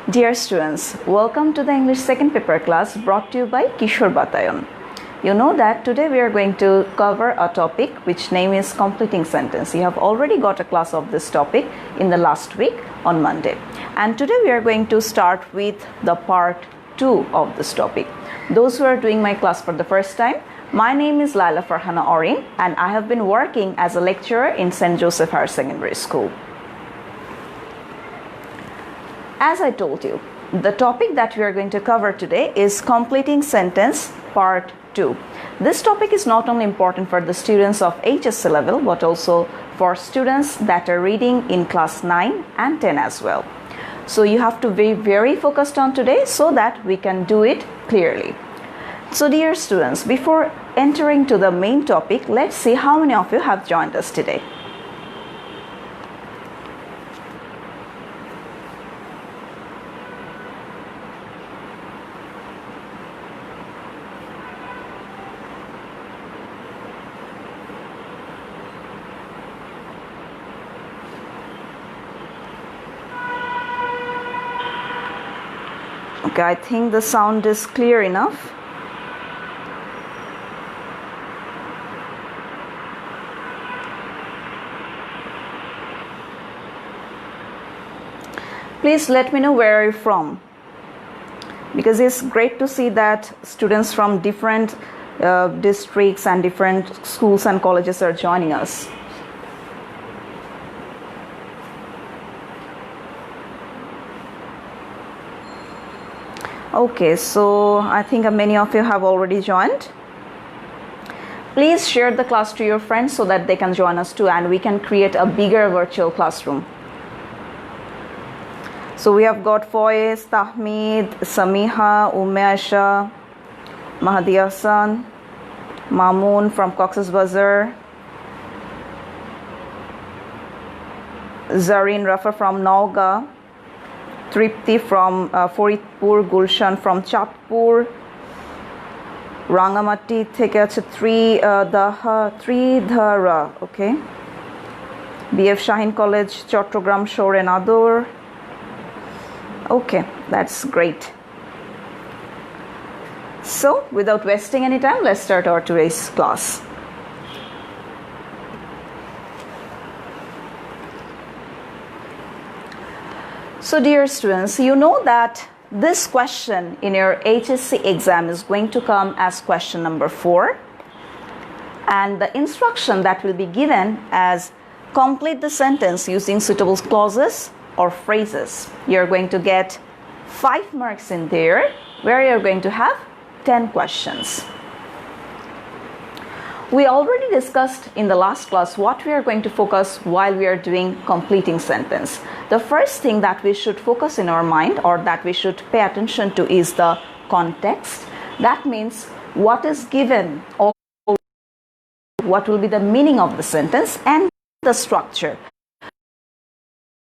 Dear students, welcome to the English second paper class brought to you by Kishore Batayan. You know that today we are going to cover a topic which name is completing sentence. You have already got a class of this topic in the last week on Monday. And today we are going to start with the part 2 of this topic. Those who are doing my class for the first time, my name is Laila Farhana Arin and I have been working as a lecturer in St. Joseph Higher Secondary School. As I told you, the topic that we are going to cover today is completing sentence part 2. This topic is not only important for the students of HSC level but also for students that are reading in class 9 and 10 as well. So you have to be very focused on today so that we can do it clearly. So dear students, before entering to the main topic, let's see how many of you have joined us today. Okay, I think the sound is clear enough. Please let me know where are you from, because it's great to see that students from different districts and different schools and colleges are joining us. Okay, so I think many of you have already joined. Please share the class to your friends so that they can join us too and we can create a bigger virtual classroom. So we have got Foyez, Tahmid, Samiha, Aisha, Mahdi Hassan, Mamoon from Cox's Bazar, Zarin Rafa from Nauga, Tripti from Faridpur, Gulshan from Chatpur, Rangamati থেকে আছে Tridhara, okay. BF Shahin College, Chattogram Shore and Adur. Okay, that's great. So without wasting any time, let's start our today's class. So dear students, you know that this question in your HSC exam is going to come as question number 4, and the instruction that will be given as complete the sentence using suitable clauses or phrases. You're going to get 5 marks in there where you're going to have 10 questions. We already discussed in the last class what we are going to focus while we are doing completing sentence. The first thing that we should focus in our mind or that we should pay attention to is the context. That means what is given or what will be the meaning of the sentence, and the structure.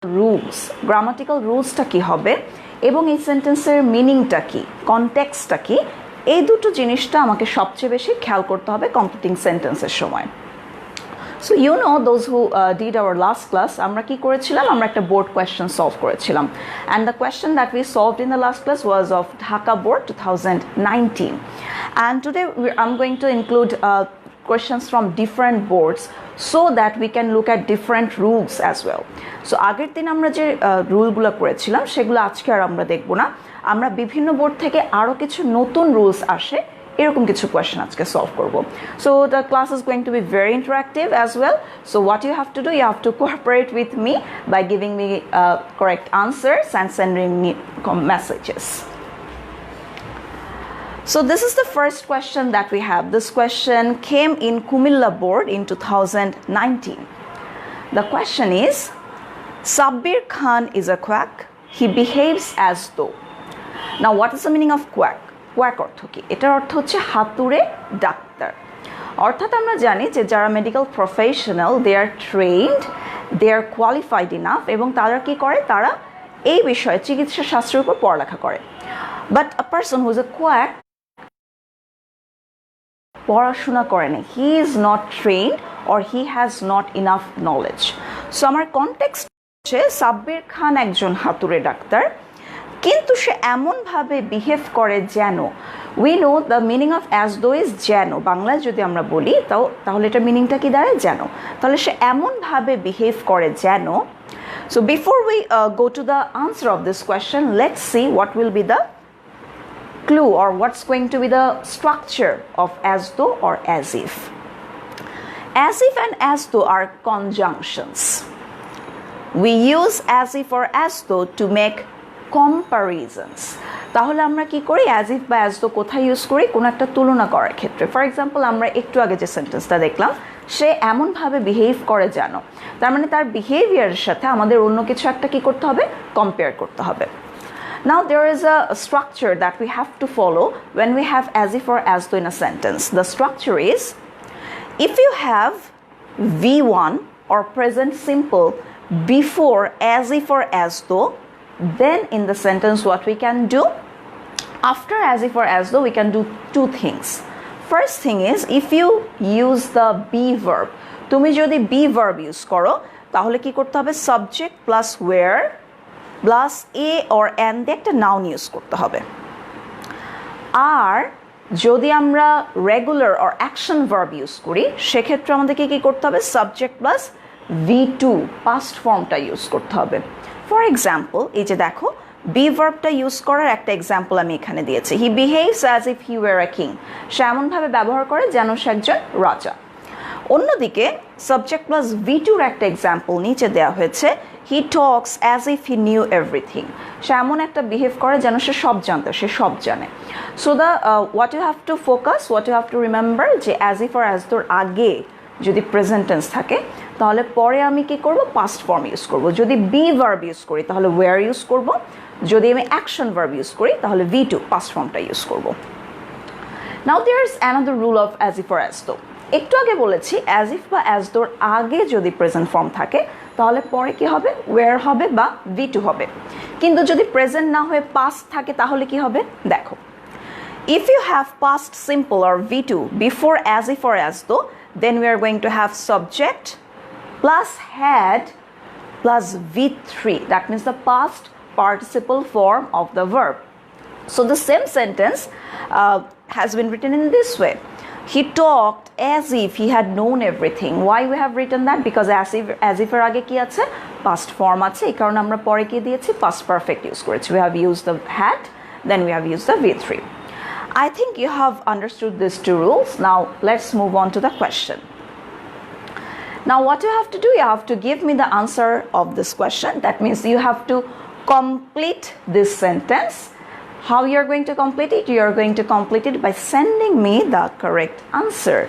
Rules, grammatical rules টা কি হবে এবং এই সেন্টেন্সের মিনিংটা কি, কনটেক্সটটা কি, এই দুটো জিনিসটা আমাকে সবচেয়ে বেশি খেয়াল করতে হবে কমপ্লিটিং সেন্টেন্সের সময়। So you know, those who did our last class, আমরা কি করেছিলাম, আমরা একটা board question solve করেছিলাম, and the question that we solved in the last class was of Dhaka board 2019, and today I'm going to include questions from different boards so that we can look at different rules as well. So আগের দিন আমরা যে রুলগুলো করেছিলাম সেগুলো আজকে আর আমরা দেখব না, আমরা বিভিন্ন বোর্ড থেকে আরো কিছু নতুন রুলস আসে এরকম কিছু কোয়েশ্চেন আজকে সলভ করব। So the class is going to be very interactive as well. So what you have to do, you have to cooperate with me by giving me correct answers and sending me messages. So this is the first question that we have. This question came in Kumilla board in 2019. The question is, Sabbir Khan is a quack. He behaves as though. Now what is the meaning of quack? Quack অর্থ কি? এটার অর্থ হচ্ছে হাতুড়ে doctor. অর্থাৎ আমরা জানি যে যারা মেডিকেল প্রফেশনাল, দে আর ট্রেন্ড, দে আর কোয়ালিফাইড ইনাফ এবং তারা কি করে, তারা এই বিষয়ে চিকিৎসা শাস্ত্রের উপর পড়ালেখা করে। But a person who is a quack পড়াশোনা করে না, he is not trend or he has not enough knowledge. So আমার কনটেক্সট হচ্ছে সাব্বির খান একজন হাতুড়ে ডাক্তার, কিন্তু সে এমনভাবে বিহেভ করে যেন, we know the meaning of as though is যেন, বাংলায় যদি আমরা বলি তাহলে এটার মিনিংটা কি দাঁড়ায় যেন, তাহলে সে এমনভাবে বিহেভ করে যেন. So before we go to the answer of this question, let's see what will be the clue or what's going to be the structure of as though or as if. As if and as though are conjunctions. We use as if or as though to make comparisons. তাহলে আমরা কি করি, as if বা as though কোথায় use করি, কোনো একটা তুলনা করার ক্ষেত্রে. ফর এক্সাম্পল, আমরা একটু আগে যে সেন্টেন্সটা দেখলাম, সে এমনভাবে বিহেভ করে যেন, তার মানে তার বিহেভিয়ারের সাথে আমাদের অন্য কিছু একটা কি করতে হবে, কম্পেয়ার করতে হবে. Now there is a structure that we have to follow when we have as if or as though in a sentence. The structure is, if you have V1 or present simple before as if or as though, then in the sentence what we can do, after as if or as though we can do two things. First thing is, if you use the be verb, তুমি যদি be verb use করো তাহলে কি করতে হবে, subject plus where plus a or an দিয়ে একটা noun use করতে হবে. আর যদি আমরা regular or action verb use করি সেক্ষেত্রে আমাদেরকে কি করতে হবে, সাবজেক্ট প্লাস V2 পাস্ট ফর্মটা ইউজ করতে হবে. ফর এক্সাম্পল, এই যে দেখো বি ভার্বটা ইউজ করার একটা এক্সাম্পল আমি এখানে দিয়েছি. He behaves as if he were a king, সে এমনভাবে ব্যবহার করে যেন সে একজন রাজা. অন্যদিকে সাবজেক্ট প্লাস V2-র একটা এক্সাম্পল নিচে দেওয়া হয়েছে, he talks as if he knew everything, সে এমন একটা বিহেভ করে যেন সে সব জানতো, সে সব জানে. So the what you have to focus, what you have to remember, যে অ্যাজ ইফ আর অ্যাজ দোর আগে যদি প্রেজেন্ট টেন্স থাকে তাহলে পরে আমি কি করব, পাস্ট ফর্ম ইউজ করব. যদি বি ভার্ব ইউজ করি তাহলে ওয়্যার ইউজ করব. যদি আমি অ্যাকশন ভার্ব ইউজ করি তাহলে V2 পাস্ট ফর্মটা ইউজ করব. Now there is another rule of as if আর অ্যাজ দো. একটু আগে বলেছি অ্যাজ ইফ বা অ্যাজ দোর আগে যদি প্রেজেন্ট ফর্ম থাকে তাহলে পরে কি হবে, ওয়্যার হবে বা V2 হবে. কিন্তু যদি প্রেজেন্ট না হয়ে পাস্ট থাকে তাহলে কি হবে, দেখো, if you have past simple or V2 before as if or as though, then we are going to have subject plus had plus V3. That means the past participle form of the verb. So the same sentence has been written in this way. He talked as if he had known everything. Why we have written that? Because as if এর আগে কি আছে, past form আছে, এই কারণে আমরা পরে কি দিয়েছি, past perfect use করেছি. We have used the had, then we have used the V3. I think you have understood these two rules. Now let's move on to the question. Now what you have to do, you have to give me the answer of this question. That means you have to complete this sentence. How you are going to complete it? You are going to complete it by sending me the correct answer.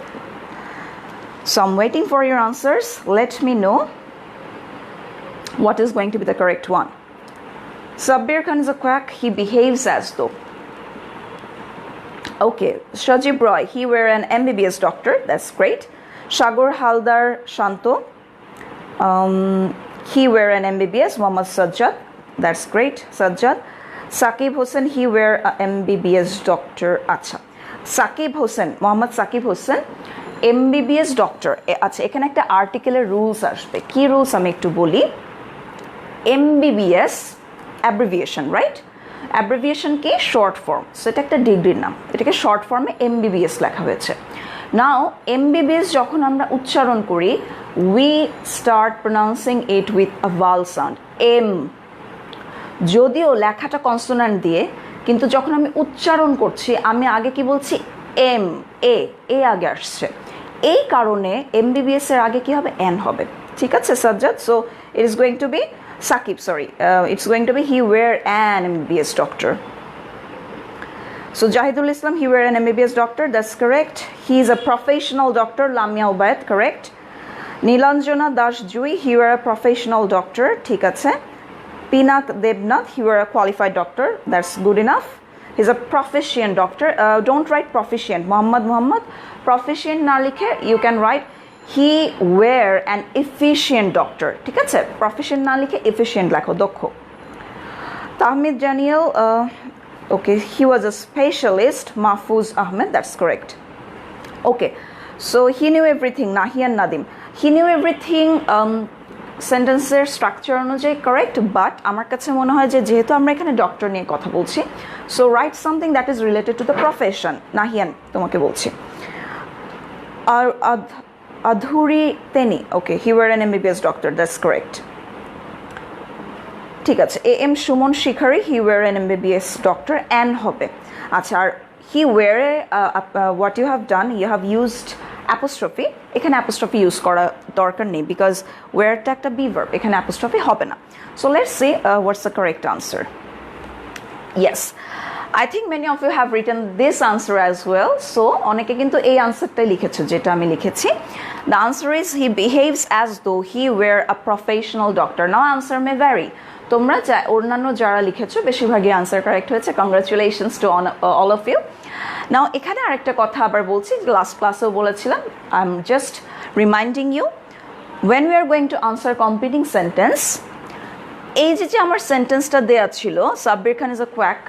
So I'm waiting for your answers. Let me know what is going to be the correct one. Sabbir Khan is a quack. He behaves as though. Okay, Shajib Roy, he were an MBBS doctor. That's great. Shagor Haldar Shanto, he were an MBBS. Mohammad Sajjad, that's great. Sajjad. Saqib Hossain, he were a MBBS doctor. আচ্ছা, Shakib Hossain, Mohammad Shakib Hossain MBBS doctor. আচ্ছা, এখানে একটা আর্টিকেলের rules আসবে. কি rules আমি একটু বলি. MBBS abbreviation, right? Abbreviation কি, শর্ট ফর্ম. সো এটা একটা ডিগ্রির নাম, এটাকে শর্ট ফর্মে MBBS লেখা হয়েছে. নাও MBBS যখন আমরা উচ্চারণ করি, we start pronouncing it with a vowel sound, M. যদিও লেখাটা কনসোনান্ট দিয়ে, কিন্তু যখন আমি উচ্চারণ করছি আমি আগে কি বলছি, এম, এ আগে আসছে. এই কারণে MBBS এর আগে কি হবে, এন হবে. ঠিক আছে Sajjad? So it is going to be Saqib, sorry, it's going to be he were an MBBS doctor. So Jahidul Islam, he were an MBBS doctor, that's correct. He is a professional doctor. Lamia Ubayat, correct. Nilanjana Das Jui, he were a professional doctor. ঠিক আছে. Pinak Debnath, he were a qualified doctor, that's good enough. He's a proficient doctor. Don't write proficient. Muhammad, proficient na likhe you can write he were an efficient doctor. ঠিক আছে, profession না লিখে efficient লেখো, দক্ষ. তাহমিদ জানিয়েল, okay, he was a specialist. Mahfuz Ahmed, that's correct. Okay, so he knew everything. Nahian Nadim, he knew everything সেন্টেন্সের structure অনুযায়ী correct, but আমার কাছে মনে হয় যে যেহেতু আমরা এখানে ডক্টর নিয়ে কথা বলছি, so write something that is related to the profession. Nahiyan তোমাকে বলছি, আর আধুরি তেনি, okay, he were an MBBS doctor, that's correct. ঠিক আছে, এ এম সুমন শিখারি, he were an MBBS doctor, an হবে। আচ্ছা, আর he were what you have done, you have used apostrophe, এখানে অ্যাপোস্ট্রফি ইউজ করা দরকার নেই বিকজ ওয়ারটা একটা বি ভার্ব, এখানে অ্যাপোস্ট্রফি হবে না। So let's see what's the correct answer. Yes, I think many of you have written this answer as well. So অনেকে কিন্তু এই আনসারটাই লিখেছে যেটা আমি লিখেছি। The answer is he behaves as though he were a professional doctor. Now answer may vary. তোমরা অন্যান্য যারা লিখেছো বেশিরভাগই আনসার কারেক্ট হয়েছে। Congratulations to all of you. Now এখানে আরেকটা কথা আবার বলছি, লাস্ট ক্লাসেও বলেছিলাম, I am just reminding you when we are going to answer competing sentence, এই যে আমার সেন্টেন্সটা দেয়া ছিল সাব্বির খান ইজ আ কোয়াক,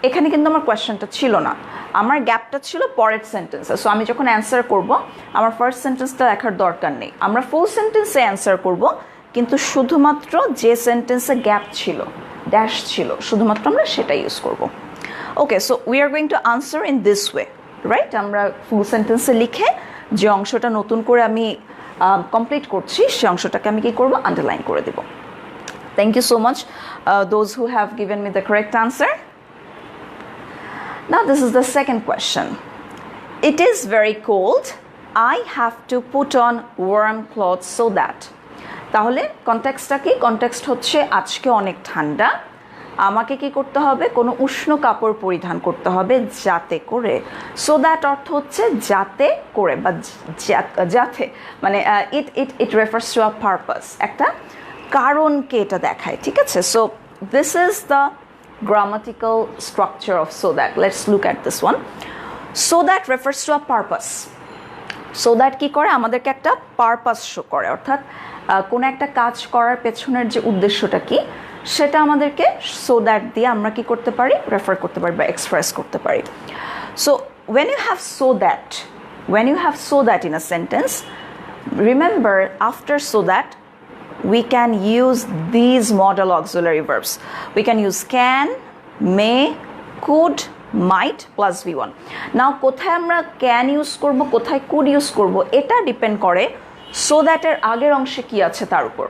এখানে কিন্তু আমার কোয়েশ্চেনটা ছিল না, আমার গ্যাপটা ছিল পরের সেন্টেন্সে। সো আমি যখন অ্যান্সার করব আমার ফার্স্ট সেন্টেন্সটা লেখার দরকার নেই, আমরা ফুল সেন্টেন্সে অ্যান্সার করব, কিন্তু শুধুমাত্র যে সেন্টেন্সে গ্যাপ ছিল, ড্যাশ ছিল, শুধুমাত্র আমরা সেটা ইউজ করব। Okay, so we are going to answer in this way, right? আমরা ফুল সেন্টেন্সে লিখে যে অংশটা নতুন করে আমি কমপ্লিট করছি সে অংশটাকে আমি কি করব, আন্ডারলাইন করে দেব। Thank you so much those who have given me the correct answer. Now this is the second question. It is very cold. I have to put on warm clothes so that. তাহলে কনটেক্সটটা কি? Context হচ্ছে আজকে অনেক ঠান্ডা, আমাকে কি করতে হবে, কোনো উষ্ণ কাপড় পরিধান করতে হবে যাতে করে। সো দ্যাট অর্থ হচ্ছে যাতে করে বা যাতে, মানে it refers to a purpose, একটা কারণকে এটা দেখায়, ঠিক আছে? So this is the grammatical structure of so that. Let's look at this one. So that refers to a purpose. So that কি করে, আমাদেরকে একটা পারপাস শো করে, অর্থাৎ কোনো একটা কাজ করার পেছনের যে উদ্দেশ্যটা কি সেটা আমাদেরকে so that দিয়ে আমরা কি করতে পারি, রেফার করতে পারি বা এক্সপ্রেস করতে পারি। So when you have so that in a sentence, remember after so that we can use these modal auxiliary verbs. We can use can, may, could, might plus V1. Now কোথায় আমরা can use করব, কোথায় could use করব, এটা depend করে so that এর আগের অংশে কি আছে তার উপর।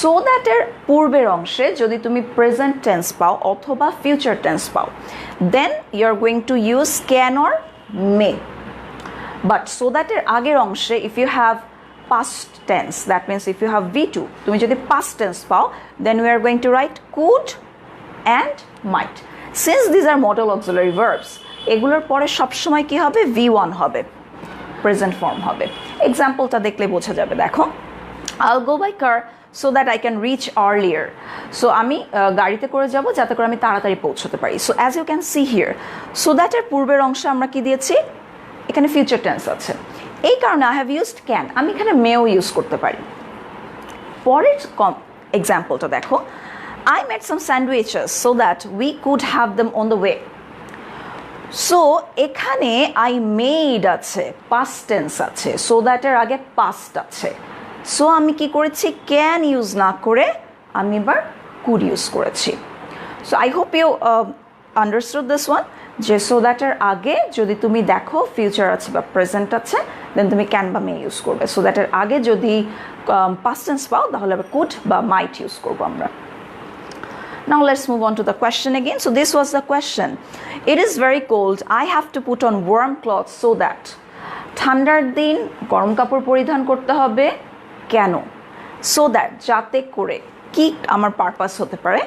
so that এর পূর্বের অংশে যদি তুমি প্রেজেন্ট টেন্স পাও অথবা ফিউচার টেন্স পাও, then you are going to use can or may. But so that এর আগের অংশে if you have past tense, that means if you have V2, তুমি যদি past tense পাও, then we are going to write could and might. Since these are modal auxiliary verbs, এগুলোর পরে সবসময় কি হবে, V1 হবে, প্রেজেন্ট ফর্ম হবে। এক্সাম্পলটা দেখলে বোঝা যাবে, দেখো, I'll go by car so that I can reach earlier. So আমি গাড়িতে করে যাব যাতে করে আমি তাড়াতাড়ি পৌঁছতে পারি। So as you can see here, so that এর পূর্বের অংশে আমরা কি দিয়েছি, এখানে ফিউচার টেন্স আছে, এই কারণে I have used can, আমি এখানে মেও ইউজ করতে পারি। পরের এক্সাম্পলটা দেখো, I made some sandwiches so that we could have them on the way. So এখানে I made আছে, past tense আছে, so that এর আগে past আছে, সো আমি কি করেছি, can ইউজ না করে আমি এবার could ইউজ করেছি। So I hope you understood this one, যে সো দ্যাট এর আগে যদি তুমি দেখো ফিউচার আছে বা প্রেজেন্ট আছে, দেন তুমি ক্যান বা মে ইউজ করবে। সো দ্যাট এর আগে যদি পাস্ট টেন্স পাও তাহলে আবার কুড বা মাইট ইউজ করবো আমরা। Now let's move on to the question again. So this was the question. It is very cold. I have to put on warm clothes so that. ঠান্ডার দিন গরম কাপড় পরিধান করতে হবে কেন? So that, যাতে করে, কি আমার পারপাস হতে পারে,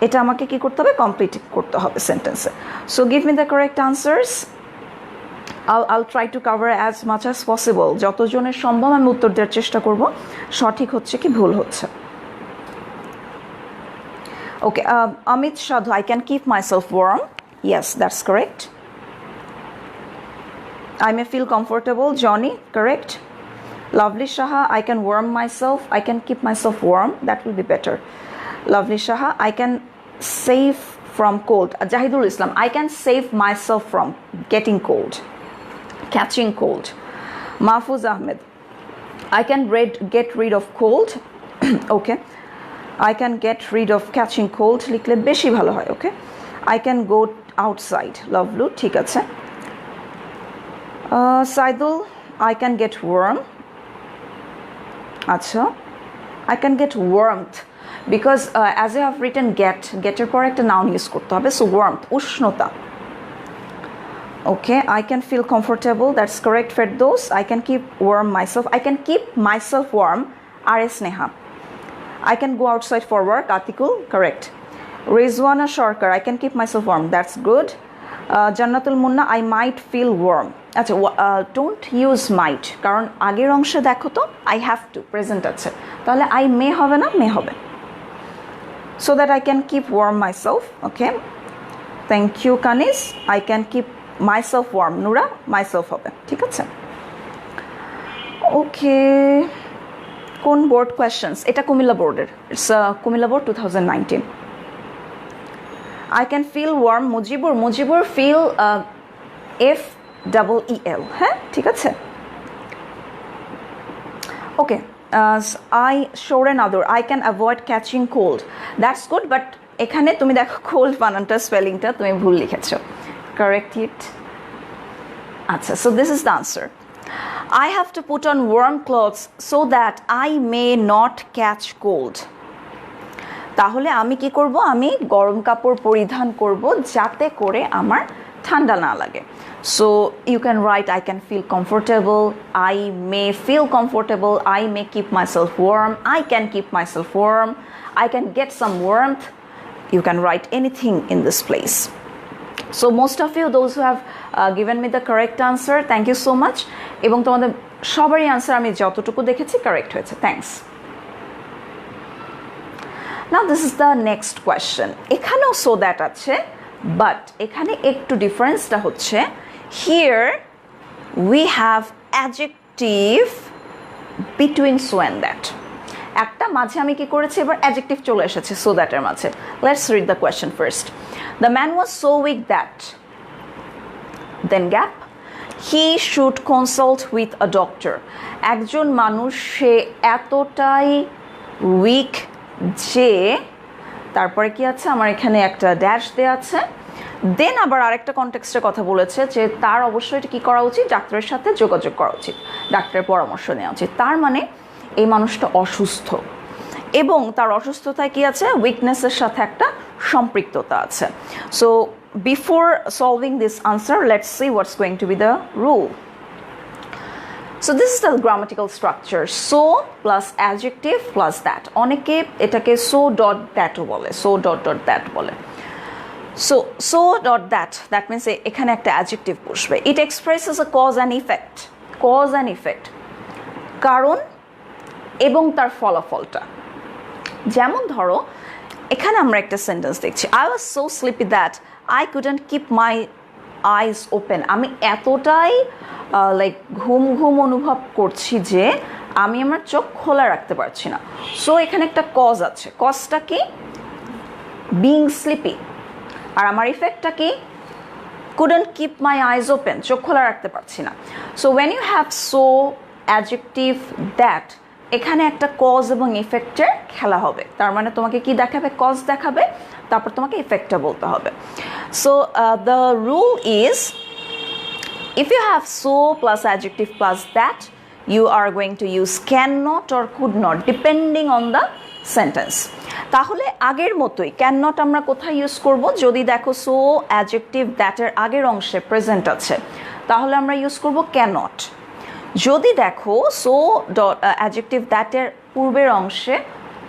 এটা আমাকে কি করতে হবে, কমপ্লিট করতে হবে সেন্টেন্সে। So give me the correct answers. I'll try to cover as much as possible. যতজনের সম্ভব আমি উত্তর দেওয়ার চেষ্টা করব, সঠিক হচ্ছে কি ভুল হচ্ছে। ওকে, Amit Shadhu, I can keep myself warm. Yes, that's correct. I may feel comfortable. Johnny, correct. Lovely Shaha, I can warm myself. I can keep myself warm. That will be better. Lovely Shaha, I can save from cold. Jahidul Islam, I can save myself from getting cold, catching cold. Mahfuz Ahmed, I can get rid of cold okay, I can get rid of catching cold লিখলে বেশি ভালো হয়। ওকে, I can go outside, lovely, ঠিক আছে। Saidul, I can get warm, আচ্ছা, I can get warmth because as I have written get এর পর একটা noun use করতে হবে, so warmth, উষ্ণতা। Okay, I can feel comfortable, that's correct Firdaus, I can keep warm myself, I can keep myself warm, R.S. Neha, I can go outside for work, Atikul, correct, Rizwana Sharkar, I can keep myself warm, that's good, Jannatul Munna, I might feel warm, আচ্ছা, don't use might, কারণ আগের অংশে দেখো তো I have to present আছে, তাহলে I may হবে না, may হবে, so that I can keep warm myself, okay, thank you Kanis, I can keep myself warm, Nura, myself হবে, ঠিক আছে। ওকে, কোন বোর্ড কোয়েশ্চেন্স? এটা কুমিল্লা বোর্ডের, it's Comilla board 2019। I can feel warm, Mujibur feel FEEL, হ্যাঁ ঠিক আছে। ওকে, I Shoren Adur, I can avoid catching cold, that's good, but এখানে তুমি দেখো cold বানানটা স্পেলিংটা তুমি ভুল লিখেছো, correct it, আচ্ছা, so this is the answer, I have to put on warm clothes so that I may not catch cold, তাহলে আমি কি করব, আমি গরম কাপড় পরিধান করব যাতে করে আমার ঠান্ডা না লাগে, so you can write I can feel comfortable, I may feel comfortable, I may keep myself warm, I can keep myself warm, I can get some warmth, you can write anything in this place. So most of you, those who have given me the correct answer, thank you so much, এবং তোমাদের সবারই answer আমি যতটুকু দেখেছি correct হয়েছে, thanks. Now this is the next question, এখানেও so that আছে, but এখানে একটু ডিফারেন্সটা হচ্ছে, here we have adjective between so and that, একটা মাঝে আমি কি করেছি, এবার অ্যাডজেক্টিভ চলে এসেছে so that এর মাঝে। Let's read the question first. The man was so weak that, then gap, he should consult with a doctor. একজন মানুষ সে এতটাই উইক যে, তারপরে কি আছে আমার এখানে একটা ড্যাশ দেয়া আছে, দেন আবার আরেকটা কনটেক্সটে কথা বলেছে যে তার অবশ্যই এটা কি করা উচিত, ডাক্তারের সাথে যোগাযোগ করা উচিত, ডাক্তারের পরামর্শ নেওয়া উচিত, তার মানে এই মানুষটা অসুস্থ এবং তার অসুস্থতায় কি আছে, উইকনেসের সাথে একটা সম্পৃক্ততা আছে। So before solving this answer, let's see what's going to be the rule. So this is the grammatical structure, so plus adjective plus that, অনেকে এটাকে সো ডট দ্যাটও বলে, সো ডট ডট দ্যাট বলে। সো ডট দ্যাট মিনস এখানে একটা adjective বসবে, it expresses a cause and effect, cause and effect, কারণ এবং তার ফলাফলটা। যেমন ধরো এখানে আমরা একটা সেন্টেন্স দেখছি, I was so sleepy that I couldn't keep my eyes open, আমি এতটাই লাইক ঘুম অনুভব করছি যে আমি আমার চোখ খোলা রাখতে পারছি না। সো এখানে একটা কজ আছে, কজটা কি, বিং স্লিপি, আর আমার ইফেক্টটা কি, couldn't keep my eyes open, চোখ খোলা রাখতে পারছি না। So when you have so adjective that, এখানে একটা কজ এবং ইফেক্টের খেলা হবে, তার মানে তোমাকে কি দেখাবে, কজ দেখাবে, তারপর তোমাকে ইফেক্টটা বলতে হবে। So the rule is, if you have so plus adjective plus that, you are going to use cannot or could not depending on the sentence. তাহলে আগের মতোই ক্যান নট আমরা কোথায় ইউজ করব, যদি দেখো সো অ্যাডজেক্টিভ দ্যাটের আগের অংশে প্রেজেন্ট আছে তাহলে আমরা ইউজ করব ক্যানট। যদি দেখো সো অ্যাডজেক্টিভ দ্যাটের পূর্বের অংশে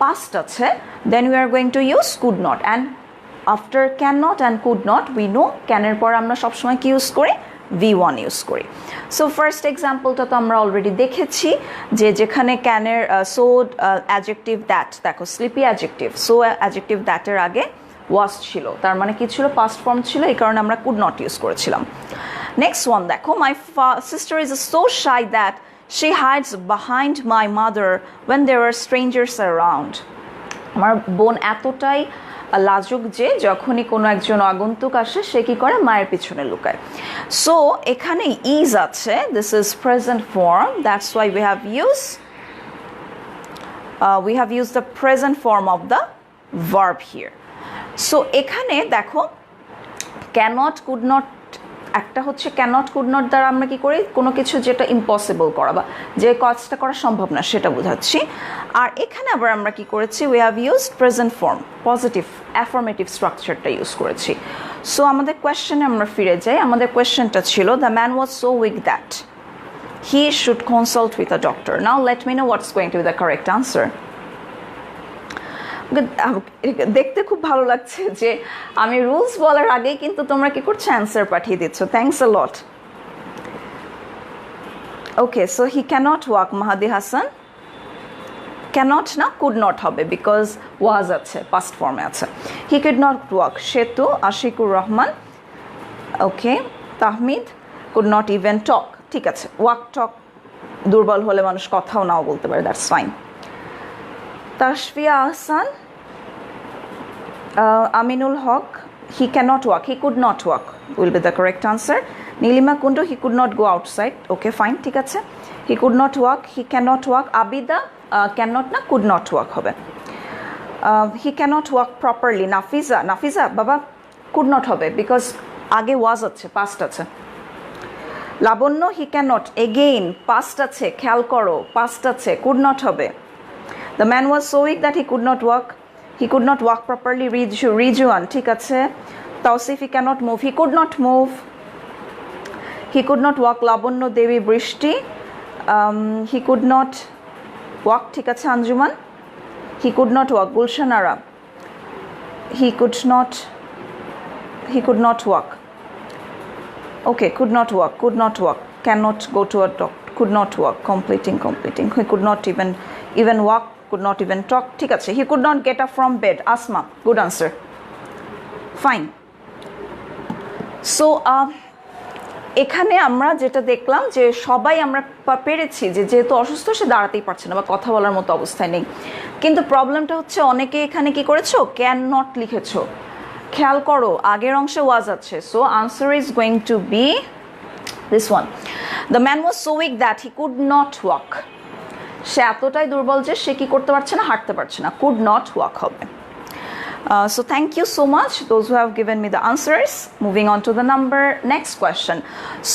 পাস্ট আছে, then we are going to use could not, and after can not and could not we know ক্যানের পর আমরা সবসময় কি ইউজ করি, V1 ইউজ করি। সো ফার্স্ট এক্সাম্পলটা তো আমরা অলরেডি দেখেছি যে যেখানে ক্যানের সো অ্যাডজেক্টিভ দ্যাট, দেখো স্লিপি অ্যাডজেক্টিভ, সো অ্যাডজেক্টিভ দ্যাটের আগে ওয়াজ ছিল, তার মানে কি ছিল, পাস্ট ফর্ম ছিল, এই কারণে আমরা কুড নট ইউজ করেছিলাম। নেক্সট ওয়ান দেখো, my sister is so shy that she hides behind my mother when there are strangers around, আমার বোন এতটাই লাজুক যে যখনই কোনো একজন আগন্তুক আসে সে কি করে, মায়ের পিছনে লুকায়। সো এখানে ইজ আছে, this is present form, that's why we have use we have used the present form of the verb here. So এখানে দেখো cannot could not একটা হচ্ছে cannot could not দ্বারা আমরা কি করি কোনো কিছু যেটা ইম্পসিবল করা বা যে কাজটা করা সম্ভব না সেটা বোঝাচ্ছি আর এখানে আবার আমরা কি করেছি we have used present form positive affirmative স্ট্রাকচারটা ইউজ করেছি সো আমাদের কোয়েশ্চেনে আমরা ফিরে যাই আমাদের কোয়েশ্চেনটা ছিল the man was so weak that he should consult with a doctor. Now let me know what's going to be the correct answer. দেখতে খুব ভালো লাগছে যে আমি রুলস বলার আগেই কিন্তু তোমরা কি করছো অ্যান্সার পাঠিয়ে দিচ্ছ thanks a lot okay so he cannot walk Mahadi Hasan cannot না কুড নট হবে বিকজ ওয়াজ আছে পাস্ট ফর্মে আছে he could not walk Setu Ashikur Rahman okay Tahmid could not even talk ঠিক আছে ওয়াক টক দুর্বল হলে মানুষ কথাও নাও বলতে পারে that's fine Tashfia Ahsan Aminul Haq he cannot walk he could not walk will be the correct answer Nilima Kundu he could not go outside okay fine ঠিক আছে he could not walk he cannot walk Abida cannot না could not walk হবে he cannot walk properly Nafiza বাবা could not হবে because আগে was আছে past আছে লাবণ্য he cannot again past আছে খেয়াল করো past আছে could not হবে The man was so weak that he could not walk. He could not walk properly. Rijuan, ঠিক আছে. Tausif, he cannot move. He could not move. He could not walk. Labonno Devi Brishti. He could not walk. ঠিক আছে Anjuman. He could not walk. Gulshanara. He could not walk. Okay, could not walk. Could not walk. Cannot go to a doctor. Could not walk. Completing. He could not even walk. Could not even talk ঠিক আছে he could not get up from bed Asma good answer fine so এখানে আমরা যেটা দেখলাম যে সবাই আমরা পেরেছি যে যেহেতু অসুস্থ সে দাঁড়াতেই পারছে না বা কথা বলার মতো অবস্থায় নেই কিন্তু প্রবলেমটা হচ্ছে অনেকে এখানে কি করেছো ক্যান নট লিখেছো খেয়াল করো আগের অংশে ওয়াজ আছে so answer is going to be this one the man was so weak that he could not walk সে এতটাই দুর্বল যে সে কি করতে পারছে না হাঁটতে পারছে না কুড নট ওয়াক হবে so thank you so much those who have given me the answers moving on to the next question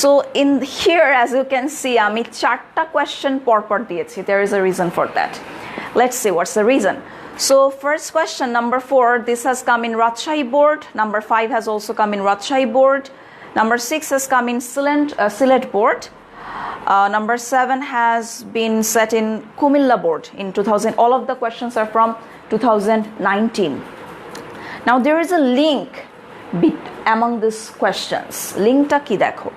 so in here as you can see আমি চারটা question পরপর দিয়েছি there is a reason for that let's see what's the reason so first question number 4 this has come in Rajshahi board number 5 has also come in Rajshahi board number 6 has come in Sylhet board number 7 has been set in Kumilla board in 2000 all of the questions are from 2019 now there is a link among these questions link ta ki dekho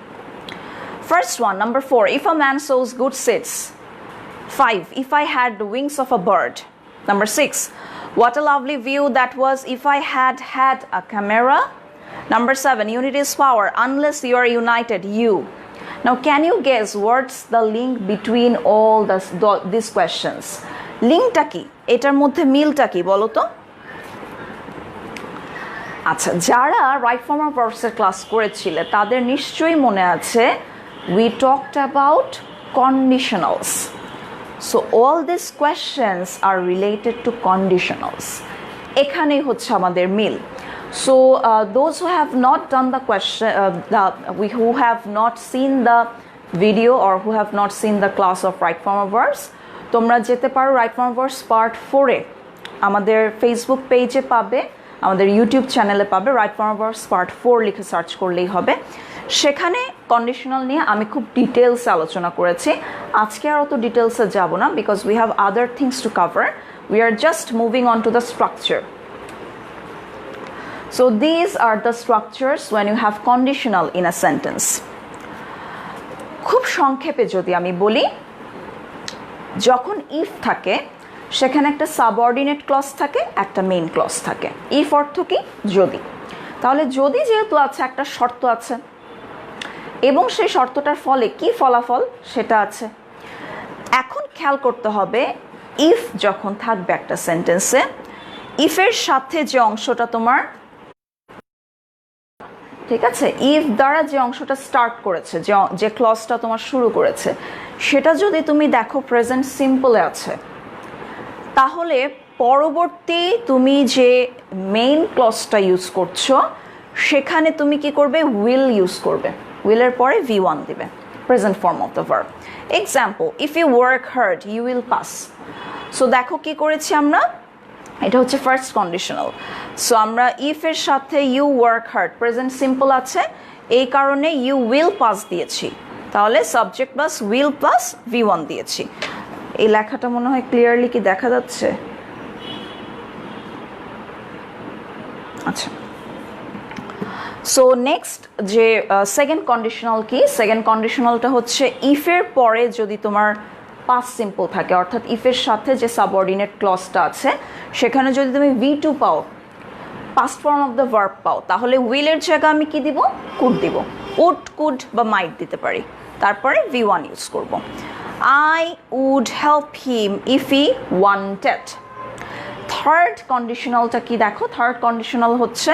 first one number 4 if a man sows good seeds 5 if I had the wings of a bird number 6 what a lovely view that was if I had a camera number 7 unity is power unless you are united you Now, can you guess what's the link between all these questions? Linkটা কি? এটার মধ্যে মিলটা কি বলো তো? আচ্ছা, যারা right form of ভার্বসের class করেছিলে তাদের নিশ্চয়ই মনে আছে we talked about conditionals. So all these questions are related to conditionals. এখানেই হচ্ছে আমাদের মিল. So those who have not done the question, who have not seen the video or who have not seen the class of right form of verbs, তোমরা যেতে পারো right form of verbs part 4 এ আমাদের Facebook পেজে পাবে আমাদের YouTube চ্যানেলে পাবে right form of verbs part 4 লিখে সার্চ করলেই হবে সেখানে কন্ডিশনাল নিয়ে আমি খুব ডিটেইলসে আলোচনা করেছি আজকে আর অত ডিটেইলসে যাব না because we have other things to cover we are just moving on to the structure So these are the structures when you have conditional in a sentence. খুব সংক্ষেপে যদি আমি বলি যখন if থাকে সেখানে একটা সাবঅর্ডিনেট ক্লজ থাকে একটা মেইন ক্লজ থাকে if অর্থ কি যদি তাহলে যদি যেহেতু আছে একটা শর্ত আছে এবং সেই শর্তটার ফলে কি ফলাফল সেটা আছে এখন খেয়াল করতে হবে if যখন থাকবে একটা সেন্টেন্সে if এর সাথে যে অংশটা তোমার ঠিক আছে if দ্বারা যে অংশটা স্টার্ট করেছে যে ক্লজটা তোমার শুরু করেছে সেটা যদি তুমি দেখো প্রেজেন্ট সিম্পলে আছে তাহলে পরবর্তী তুমি যে মেইন ক্লজটা ইউজ করছো সেখানে তুমি কি করবে, উইল ইউজ করবে, উইলের পরে V1 দিবে, present form of the verb. Example, if you work hard you will pass. So দেখো কি করেছি আমরা, এটা হচ্ছে ফার্স্ট কন্ডিশনাল। সো আমরা ইফ এর সাথে you work hard present simple আছে, এই কারণে ইউ উইল পাস দিয়েছি, তাহলে subject plus will plus V1 দিয়েছি। এই লেখাটা মনে হয় ক্লিয়ারলি কি দেখা যাচ্ছে? আচ্ছা, সো নেক্সট যে সেকেন্ড কন্ডিশনাল কি, সেকেন্ড কন্ডিশনালটা হচ্ছে ইফের পরে যদি তোমার পাস্ট সিম্পল থাকে, অর্থাৎ ইফের সাথে যে সাবঅর্ডিনেট ক্লজটা আছে সেখানে যদি তুমি V2 পাও, past form of the verb পাও, তাহলে উইলের জায়গায় আমি কি দিব, কুড দিব, উড কুড বা মাইট দিতে পারি, তারপরে V1 ইউজ করব। I would help him if he wanted। Third কন্ডিশনালটা কি দেখো, থার্ড কন্ডিশনাল হচ্ছে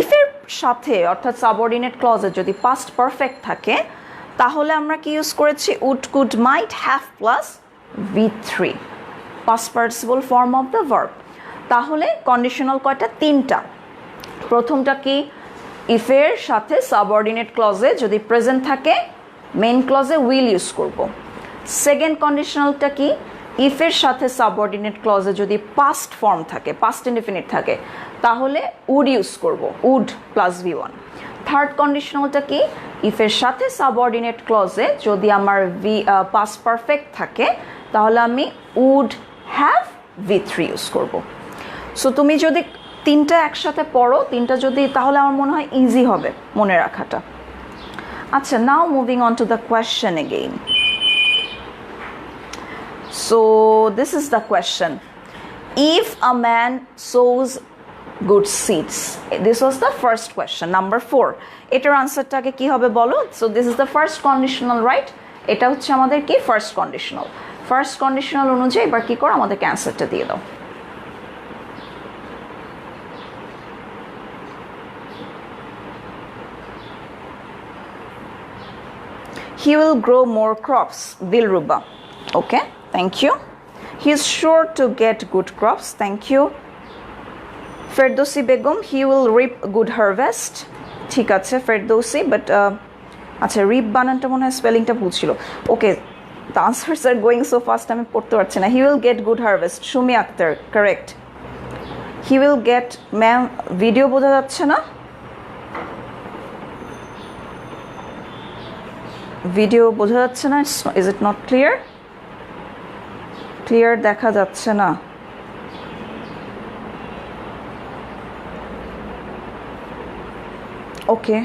ইফের সাথে অর্থাৎ সাবঅর্ডিনেট ক্লজে যদি পাস্ট পারফেক্ট থাকে তাহলে আমরা কি ইউজ করেছি, would could might have plus V3, past participle form of the verb. তাহলে কন্ডিশনাল কয়টা, তিনটা। প্রথমটা কি, ইফের সাথে সাবঅর্ডিনেট ক্লজে যদি প্রেজেন্ট থাকে মেইন ক্লজে উইল ইউজ করব। সেকেন্ড কন্ডিশনালটা কি, ইফের সাথে সাবঅর্ডিনেট ক্লজে যদি পাস্ট ফর্ম থাকে, পাস্ট ইনডিফিনিট থাকে, তাহলে উড ইউজ করব, উড প্লাস V1। থার্ড কন্ডিশনালটা কি, ইফের সাথে সাবঅর্ডিনেট ক্লজে যদি আমার পাস্ট পারফেক্ট থাকে তাহলে আমি উড হ্যাভ V3 ইউজ করব। সো তুমি যদি তিনটা একসাথে পড়ো, তিনটা যদি, তাহলে আমার মনে হয় ইজি হবে মনে রাখাটা। আচ্ছা, নাও moving on to the question again. So this is the question. If a man sows good seeds, this was the first question, number 4. এটার আনসারটাকে কি হবে বলো? So this is the first conditional, right? এটা হচ্ছে আমাদের কি ফার্স্ট কন্ডিশনাল। ফার্স্ট কন্ডিশনাল অনুযায়ী এবার কি করো, আমাদেরকে অ্যান্সারটা দিয়ে দাও। He will grow more crops, Dilruba. Okay, thank you. He is sure to get good crops. Thank you. Ferdowsi Begum, he will reap good harvest. ঠিক আছে Ferdowsi, but আচ্ছা রিপ বানানটা মনে হয় স্পেলিংটা ভুল ছিল। ওকে, the answers are going so fast আমি পড়তে পারছি না। He will get good harvest, Sumi Akter, correct. He will get, ma'am video বোঝা যাচ্ছে না, ভিডিও বোঝা যাচ্ছে না, is it not clear? Clear দেখা যাচ্ছে না। ওকে,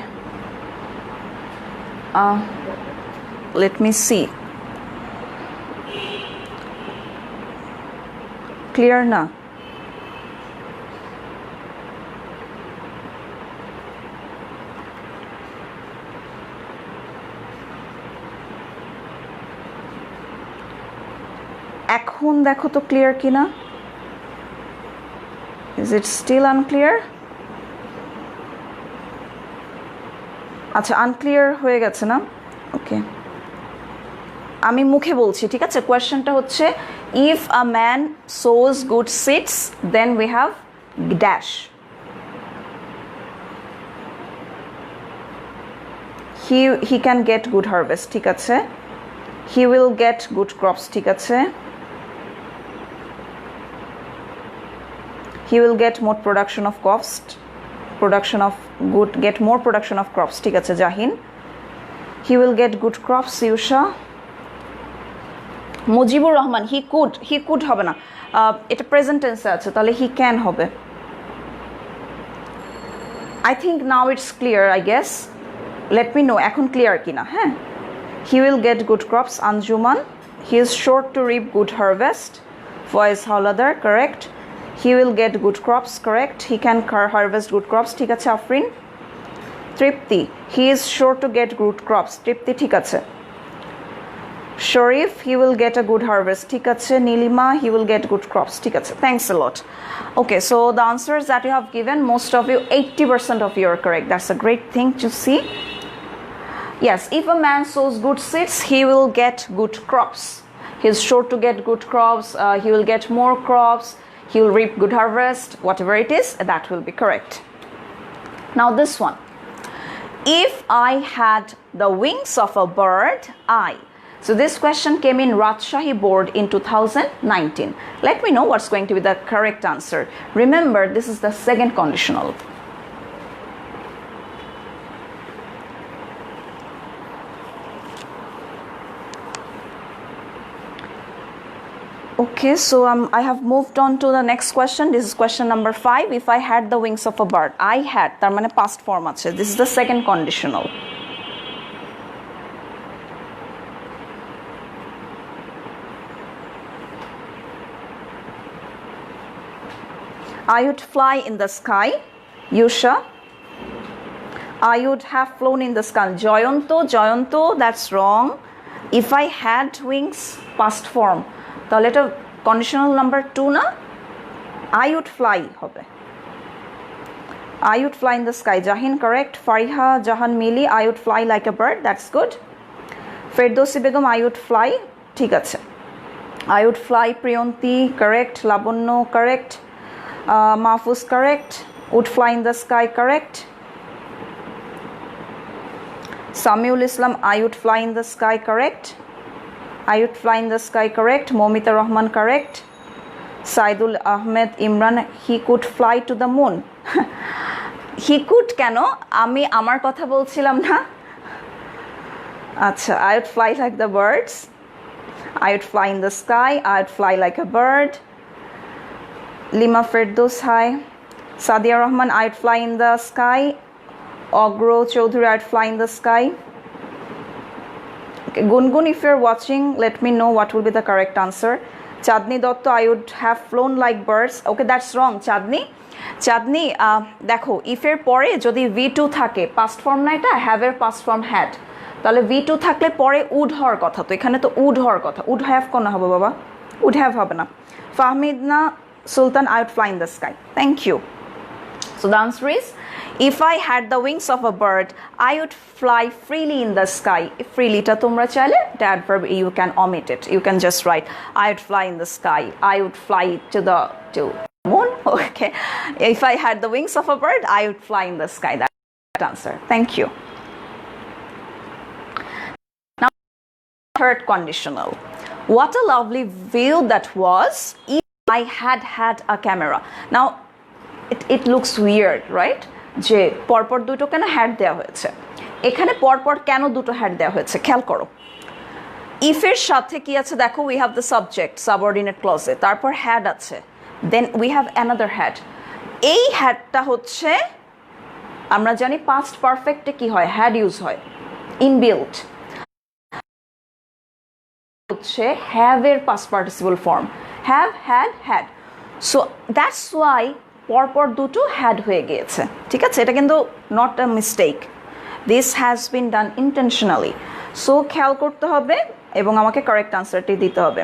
let me see. ক্লিয়ার না? এখন দেখো তো ক্লিয়ার কিনা, ইজ ইট স্টিল আনক্লিয়ার? আচ্ছা, আনক্লিয়ার হয়ে গেছে না? ওকে, আমি মুখে বলছি, ঠিক আছে। কোয়েশ্চেনটা হচ্ছে if a man sows good seeds then we have dash. He can get good harvest, ঠিক আছে। He will get good crops, ঠিক আছে। He will get more production of crops, get more production of crops, ঠিক আছে Jahin. He will get good crops, Usha. Mujibur Rahman, he could হবে না, এটা present টেন্সে আছে, তাহলে he can হবে। I think now it's clear, I guess. Let me know এখন ক্লিয়ার কিনা। হ্যাঁ, he will get good crops, Anjuman. He is sure to reap good harvest, Faiz Hawladar, correct. He will get good crops, correct. He can harvest good crops, ঠিক আছে আফরিন। তৃপ্তি, he is sure to get good crops, তৃপ্তি ঠিক আছে। শরীফ, he will get a good harvest, ঠিক আছে। Nilima, he will get good crops, ঠিক আছে। Thanks a lot. Okay, so the answers that you have given, most of you, 80% of you are correct. That's a great thing to see. Yes, if a man sows good seeds, he will get good crops. He's sure to get good crops, he will get more crops, he will reap good harvest, whatever it is, that will be correct. Now this one. If I had the wings of a bird, I. So this question came in Rajshahi board in 2019. Let me know what's going to be the correct answer. Remember, this is the second conditional. Okay, so I have moved on to the next question. This is question number 5. If I had the wings of a bird, I had, তার মানে past form আছে. This is the second conditional. I would fly in the sky. Yusha. I would have flown in the sky. Jayanto, that's wrong. If I had wings, past form. তাহলে এটা conditional number 2 না? I would fly হবে. I would fly in the sky. Jahin correct. Fariha Jahan Mili, I would fly like a bird. That's good. Ferdowsi Begum, I would fly. ঠিক আছে. I would fly. Priyanti correct. Labonno correct. Mahfuz correct. Would fly in the sky correct. Samiul Islam, I would fly in the sky correct. I would fly in the sky correct. Momita Rahman correct. Saidul Ahmed Imran, he could fly to the moon. He could কেন? আমি আমার কথা বলছিলাম না? আচ্ছা, I would fly like the birds. I would fly in the sky. I would fly like a bird. Lima Firdaus, hi. Sadia Rahman, I would fly in the sky. Ogro Chaudhuri, I would fly in the sky. Okay, Gungun, if you're watching, let me know what will be the correct answer. Chadni Dotto, I would have flown like birds. Okay, that's wrong, Chadni. দেখো if এর পরে যদি V2 থাকে past form না এটা have এর past form had, তাহলে V2 থাকলে পরে would হওয়ার কথা, তো এখানে তো would হওয়ার কথা, would have কোন হবে বাবা? would have হবে না. Fahmidna Sultan, I would fly in the sky. Thank you. So the answer is, if I had the wings of a bird, I would fly freely in the sky. Freely ta tomra chaile, the adverb you can omit it. You can just write, I would fly in the sky. I would fly to the moon. Okay. If I had the wings of a bird, I would fly in the sky. That answer. Thank you. Now, third conditional. What a lovely view that was if I had a camera. Now, it looks weird, right? যে পরপর দুটো কেন had দেওয়া হয়েছে, এখানে পরপর কেন দুটো হ্যাড দেওয়া হয়েছে খেয়াল করো। ইফ এর সাথে কি আছে দেখো, we have the subject subordinate ক্লজে, তারপর হ্যাড আছে, then we have another had. এই হ্যাডটা হচ্ছে আমরা জানি পাস্ট পারফেক্টে কি হয়, হ্যাড ইউজ হয়, ইনবিল্ট হচ্ছে হ্যাভ এর past participle form, have had had. So that's why পরপর দুটো হ্যাড হয়ে গিয়েছে, ঠিক আছে? এটা কিন্তু not a mistake, this has been done intentionally. সো খেয়াল করতে হবে এবং আমাকে কারেক্ট আনসারটি দিতে হবে।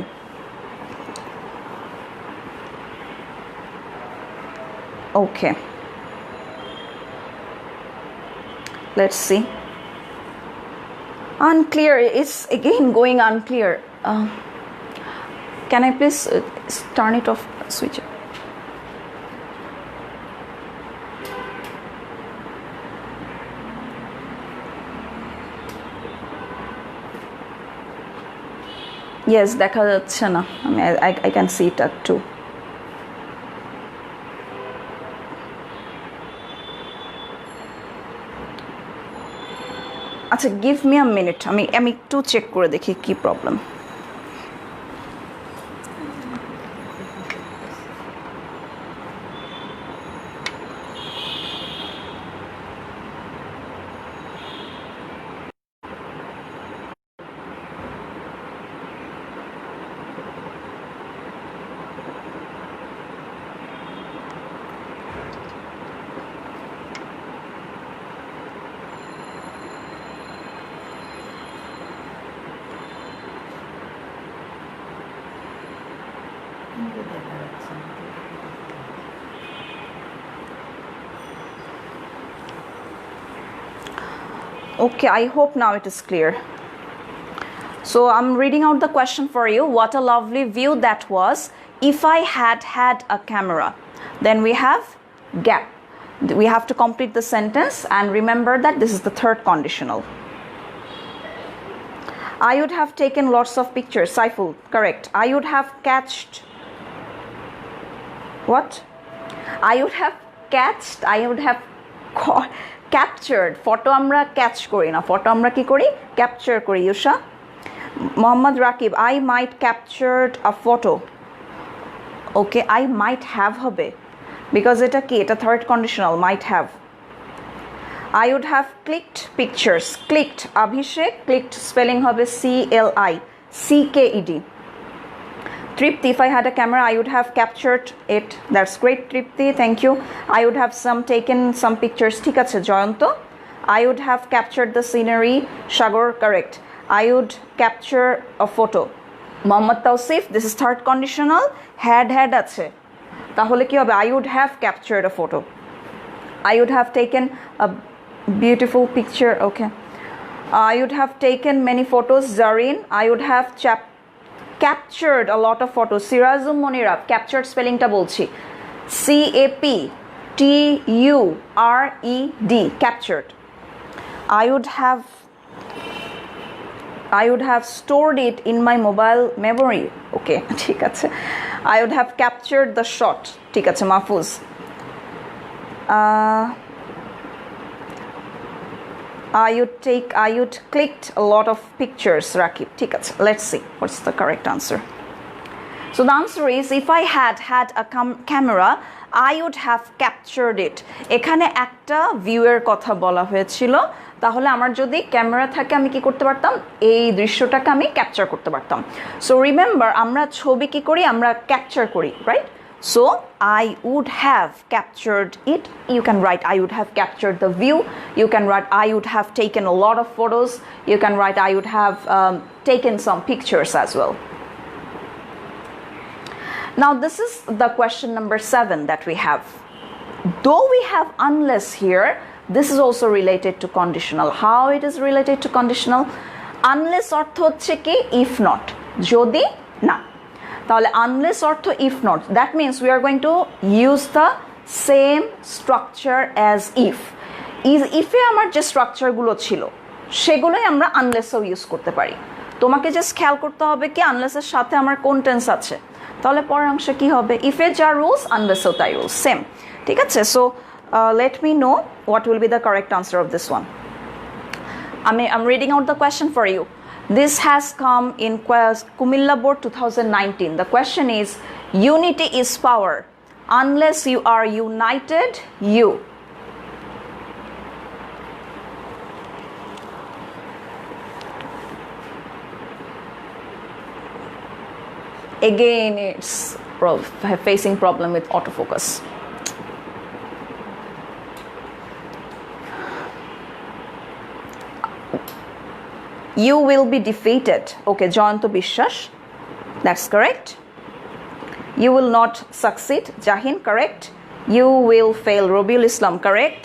ওকে, let's see. Unclear, it's again going unclear. Can I please turn it off, switch it? Yes, দেখা যাচ্ছে না, আমি I can see it too. আচ্ছা, give me a minute, আমি একটু চেক করে দেখি কি problem. Okay, I hope now it is clear. So I'm reading out the question for you. What a lovely view that was. If I had had a camera. Then we have gap. We have to complete the sentence and remember that this is the third conditional. I would have taken lots of pictures. Saiful, correct. I would have catched. What? I would have catched. I would have captured. Photo আমরা catch করি না. Photo আমরা কি করি? Capture করি. Yusha. Muhammad Rakib, I might captured a photo. Okay, I might have হবে. Because এটা কি? এটা third conditional. Might have. I would have clicked pictures. Clicked. Abhishek, clicked spelling হবে CLICKED. Tripti, if I had a camera, I would have captured it. That's great, Tripti. Thank you. I would have taken some pictures. ঠিক আছে, Jayanta. I would have captured the scenery. Shagor, correct. I would capture a photo. Mohammad Tausif, this is third conditional. Had আছে. তাহলে কি হবে? I would have captured a photo. I would have taken a beautiful picture. Okay. I would have taken many photos. Zarin, I would have captured a lot of photos. Sirazum Monirab, captured spelling ta bolchi. CAPTURED, captured. I would have stored it in my mobile memory. Okay, ঠিক আছে. I would have captured the shot. ঠিক আছে, Mahfuz. I would clicked a lot of pictures, Rakib. ঠিক আছে. Let's see what's the correct answer. So the answer is, if I had a camera, I would have captured it. এখানে একটা ভিউয়ের কথা বলা হয়েছিল, তাহলে আমার যদি ক্যামেরা থাকে আমি কি করতে পারতাম? এই দৃশ্যটাকে আমি ক্যাপচার করতে পারতাম। সো রিমেম্বার, আমরা ছবি কি করি? আমরা ক্যাপচার করি, right? So I would have captured it. You can write I would have captured the view. You can write I would have taken a lot of photos. You can write I would have taken some pictures as well. Now this is the question number 7 that we have. Though we have unless here, this is also related to conditional. How it is related to conditional? Unless অর্থ হচ্ছে কি? If not. যদি না। তাহলে unless অর্থ if not. That means we are going to use the same structure as if. If এ আমার যে স্ট্রাকচারগুলো ছিল সেগুলোই আমরা unless-ও ইউজ করতে পারি। তোমাকে জাস্ট খেয়াল করতে হবে কি unless-এর সাথে আমার কোন টেন্স আছে। তাহলে পরের অংশে কি হবে? if এর যা রুলস unless-ও তাই রুলস, সেম। ঠিক আছে? So let me know what will be the correct answer of this one. I'm reading out the question for you. This has come in Kumilla Board 2019. The question is, unity is power. Unless you are united, you. Again, it's facing problem with autofocus. You will be defeated. Okay, Jayanto Bishwash. That's correct. You will not succeed. Jahin, correct. You will fail. Robiul Islam, correct.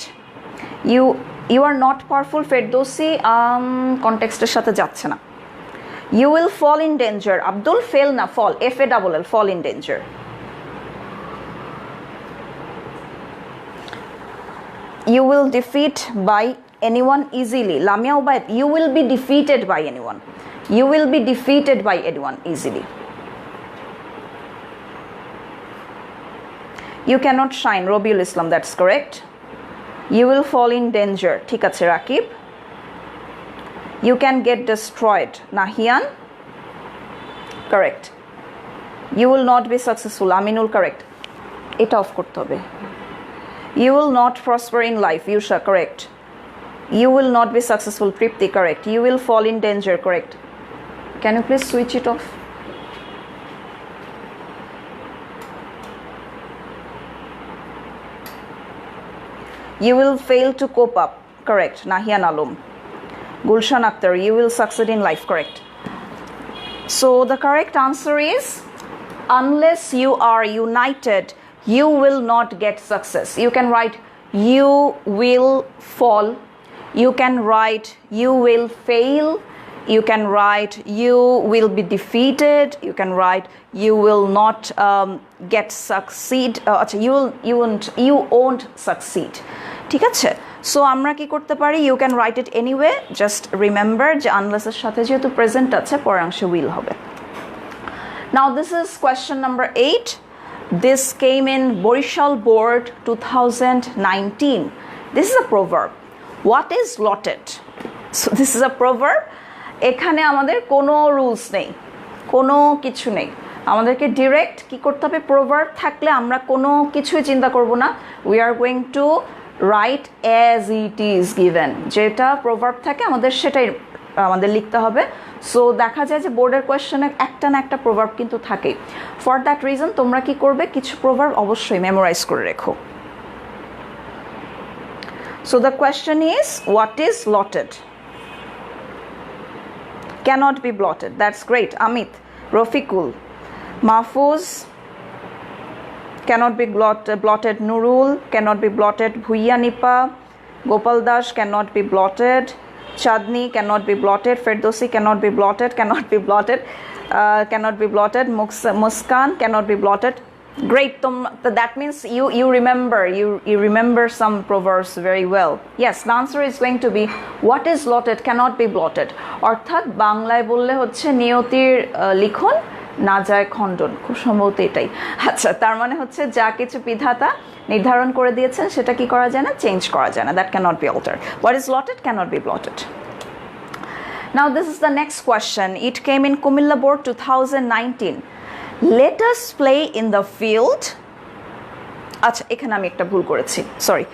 You are not powerful. Ferdowsi, context এর সাথে যাচ্ছে না। You will fall in danger. Abdul, fail na, fall. FALL, fall in danger. You will defeat by anyone easily. Lamia Ubaid, you will be defeated by anyone. You will be defeated by anyone easily. You cannot shine. Robiul Islam, that's correct. You will fall in danger. ঠিক আছে, Rakib. You can get destroyed. Nahian, correct. You will not be successful. Aminul, correct. Eta off korte hobe. You will not prosper in life. Yusha, correct. You will not be successful. Tripti, correct. You will fall in danger, correct. Can you please switch it off? You will fail to cope up, correct. Nahian Alum. Gulshan Akhtar, you will succeed in life, correct. So the correct answer is, unless you are united, you will not get success. You can write you will fall. You can write you will fail. You can write you will be defeated. You can write you will not get succeed. You won't succeed. ঠিক আছে? So আমরা কি করতে পারি? You can write it anyway. Just remember যে unless এর সাথে যেহেতু present আছে পরের অংশে will হবে. Now this is question number 8. This came in Borishal Board 2019. This is a proverb. What is lotted? So this is a proverb. এখানে আমাদের কোনো রুলস নেই, কোনো কিছু নেই, আমাদেরকে ডিরেক্ট কি করতে হবে? প্রভার্ব থাকলে আমরা কোনো কিছুই চিন্তা করব না। We are going two right as it is given, যেটা প্রভার্ব থাকে আমাদের সেটাই আমাদের লিখতে হবে। সো দেখা যায় যে বোর্ডের কোয়েশ্চেনে একটা না একটা প্রভার্ব কিন্তু থাকে। ফর দ্যাট রিজন তোমরা কি করবে? কিছু প্রভার্ব অবশ্যই মেমোরাইজ করে রেখো। So the question is what is lotted? Cannot be blotted. That's great. Amit, Rafiqul, Mahfuz, cannot be blotted. Nurul, cannot be blotted. Bhuiya Nipa, Gopal Dash, cannot be blotted. Chadni, cannot be blotted. Ferdosi, cannot be blotted. Cannot be blotted. Cannot be blotted. Muskan, cannot be blotted. Great. That means you remember some proverbs very well. Yes, the answer is going to be what is lotted cannot be blotted. অর্থাৎ বাংলায় বললে হচ্ছে নিয়তির লিখন না যায় খণ্ডন, খুব সম্ভবত এটাই। আচ্ছা, তার মানে হচ্ছে যা কিছু বিধাতা নির্ধারণ করে দিয়েছেন সেটা কি করা যায় না? চেঞ্জ করা যায় না। That cannot be altered. What is lotted cannot be blotted. Now this is the next question. It came in Kumilla Board 2019. Let us play in the field. আচ্ছা, এখানে আমি একটা ভুল করেছি, সরি।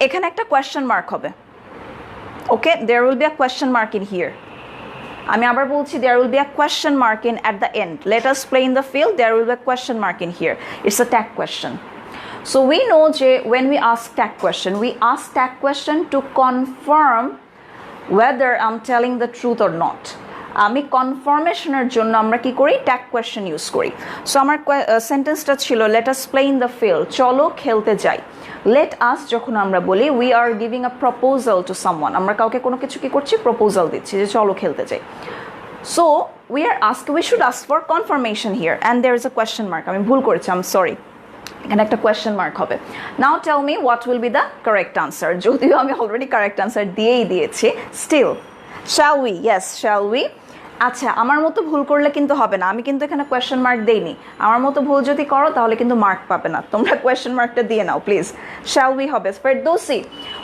এখানে একটা কোয়েশ্চেন মার্ক হবে। Okay, there will be a question mark in here. আমি আবার বলছি, there will be a question mark in at the end. Let us play in the field, there will be a question mark in here. It's a tag question. So we know যে when we ask tag question, we ask tag question to confirm whether I'm telling the truth or not. আমি কনফার্মেশনের জন্য আমরা কি করি? Tag question use করি। So আমার সেন্টেন্সটা ছিল late us play in the field, চলো খেলতে যাই। লেট আস যখন আমরা বলি we are giving a proposal to someone, আমরা কাউকে কোনো কিছু কি করছি? প্রপোজাল দিচ্ছি যে চলো খেলতে যাই। So we should ask for confirmation here and there is a question mark. আমি ভুল করেছি, আই এম সরি। এখানে একটা কোয়েশ্চেন মার্ক হবে। Now tell me what will be the correct answer. যদিও আমি অলরেডি কারেক্ট আনসার দিয়েই দিয়েছি, still shall we? Yes, shall we. আচ্ছা, আমার মতো ভুল করলে কিন্তু হবে না। আমি কিন্তু এখানে কোয়েশ্চেন মার্ক দেইনি। আমার মতো ভুল যদি করো তাহলে কিন্তু মার্ক পাবে না। তোমরা কোয়েশ্চেন মার্কটা দিয়ে নাও প্লিজ। শ্যাল উই হবে। Ferdousi,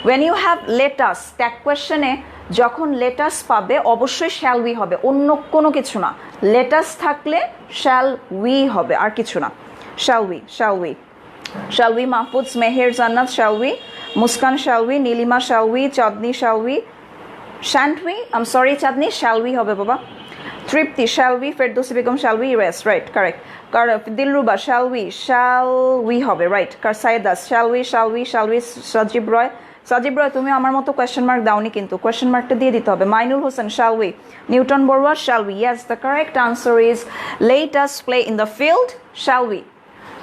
when you have let us, tag কোয়েশ্চেনে যখন লেটাস পাবে অবশ্যই শ্যাল উই হবে, অন্য কোনো কিছু না। লেটাস থাকলে শ্যাল উই হবে, আর কিছু না। Shall we, shall we, shall we. Mahfuz, Meher, Jannat, shall we. Muskan, shall we. Nilima, shall we. Chandni, shall we. Shan't we? I'm sorry, Chadni. Shall we হবে বাবা? Tripti, shall we? Ferdowsi Begum, shall we? Yes, right, correct. Dilruba, shall we? Shall we হবে, right. Saidas, shall we? Shall we? Shall we? Sajib Roy, তুমি আমার মতো question mark দাওনি কিন্তু, question মার্কটা দিয়ে দিতে হবে। Mainul Hossain, shall we? Newton Borwa, shall we? Yes, the correct answer is let us play in the field. Shall we?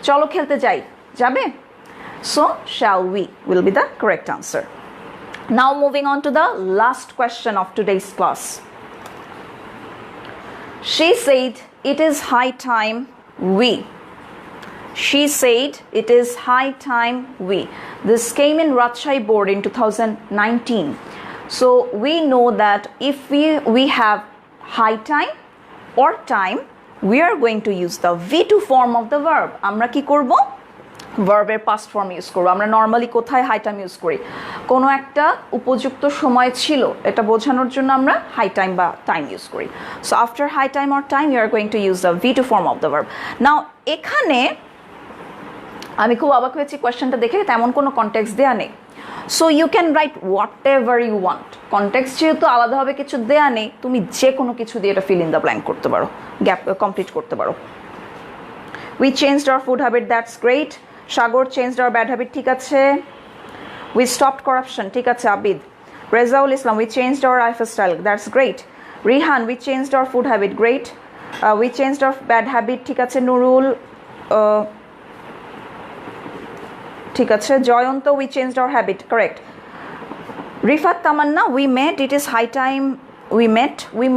চলো খেলতে যাই, যাবে? So, shall we will be the correct answer. Now moving on to the last question of today's class. She said, it is high time we. She said, it is high time we. This came in Rajshahi Board in 2019. So we know that if we have high time or time, we are going to use the V2 form of the verb. আমরা কি করব? ভার্বের past form use করবো। আমরা normally কোথায় high time use করি? কোনো একটা উপযুক্ত সময় ছিল এটা বোঝানোর জন্য আমরা হাই টাইম বা টাইম ইউজ করি। So after high time or time you are going to use the V2 form of the verb. Now এখানে আমি খুব অবাক হয়েছি কোয়েশ্চেনটা দেখে, তেমন কোনো কনটেক্সট দেয়া নেই। So you can write whatever you want. Context যেহেতু আলাদাভাবে কিছু দেয়া নেই, তুমি যে কোনো কিছু দিয়ে এটা ফিল ইন দ্য ব্ল্যাঙ্ক করতে পারো, গ্যাপ কমপ্লিট করতে পারো। We changed our food habit, that's great. Sagar, changed our bad habit, ঠিক আছে। উই স্টপড করাপশন, ঠিক আছে। Abid, Rezaul Islam, we changed our lifestyle, that's great. Rihan, we changed our food habit, great. We changed our bad habit, ঠিক আছে। নুরুল, ঠিক আছে। Jayanta, we changed our habit, correct. Rifat Tamanna, we made, it is high time we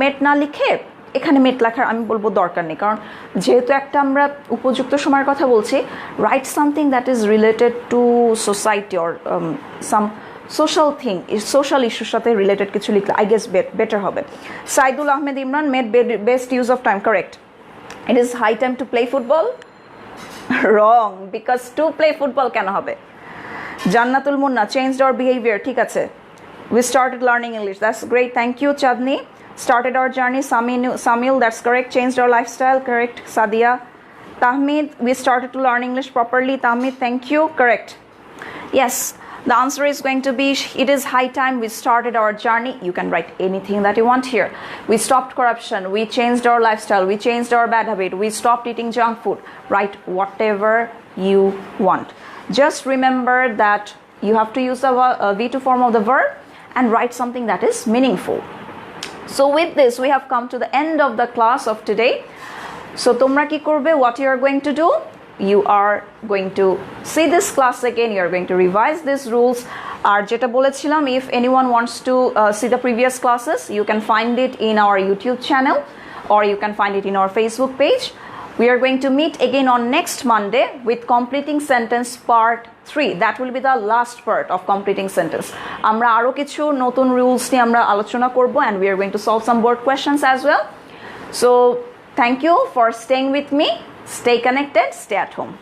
met না লিখে এখানে মেট লেখার আমি বলবো দরকার নেই, কারণ যেহেতু একটা আমরা উপযুক্ত সময়ের কথা বলছি, right something that is related to society or some social thing, social ইস্যুর সাথে রিলেটেড কিছু লিখলে আই গেস বেটার হবে। Saidul Ahmed Imran, made best use of time, correct. It is high time to play football, wrong, because to play football কেন হবে? Jannatul Munna, changed our behaviour, ঠিক আছে। We started learning English, that's great, thank you. Chadni, started our journey. Samil, that's correct. Changed our lifestyle, correct. Sadia. Tahmid, we started to learn English properly. Tahmid, thank you, correct. Yes, the answer is going to be, it is high time we started our journey. You can write anything that you want here. We stopped corruption, we changed our lifestyle, we changed our bad habit, we stopped eating junk food. Write whatever you want. Just remember that you have to use the V2 form of the verb and write something that is meaningful. So with this, we have come to the end of the class of today. So tomra ki korbe, what you are going to do? You are going to see this class again, you are going to revise these rules. Ar jeta bolechilam, if anyone wants to see the previous classes, you can find it in our YouTube channel or you can find it in our Facebook page. We are going to meet again on next Monday with completing sentence part 3. That will be the last part of completing sentence. Amra aro kichu notun rules ni amra alochona korbo and we are going to solve some board questions as well. So thank you for staying with me. Stay connected, stay at home.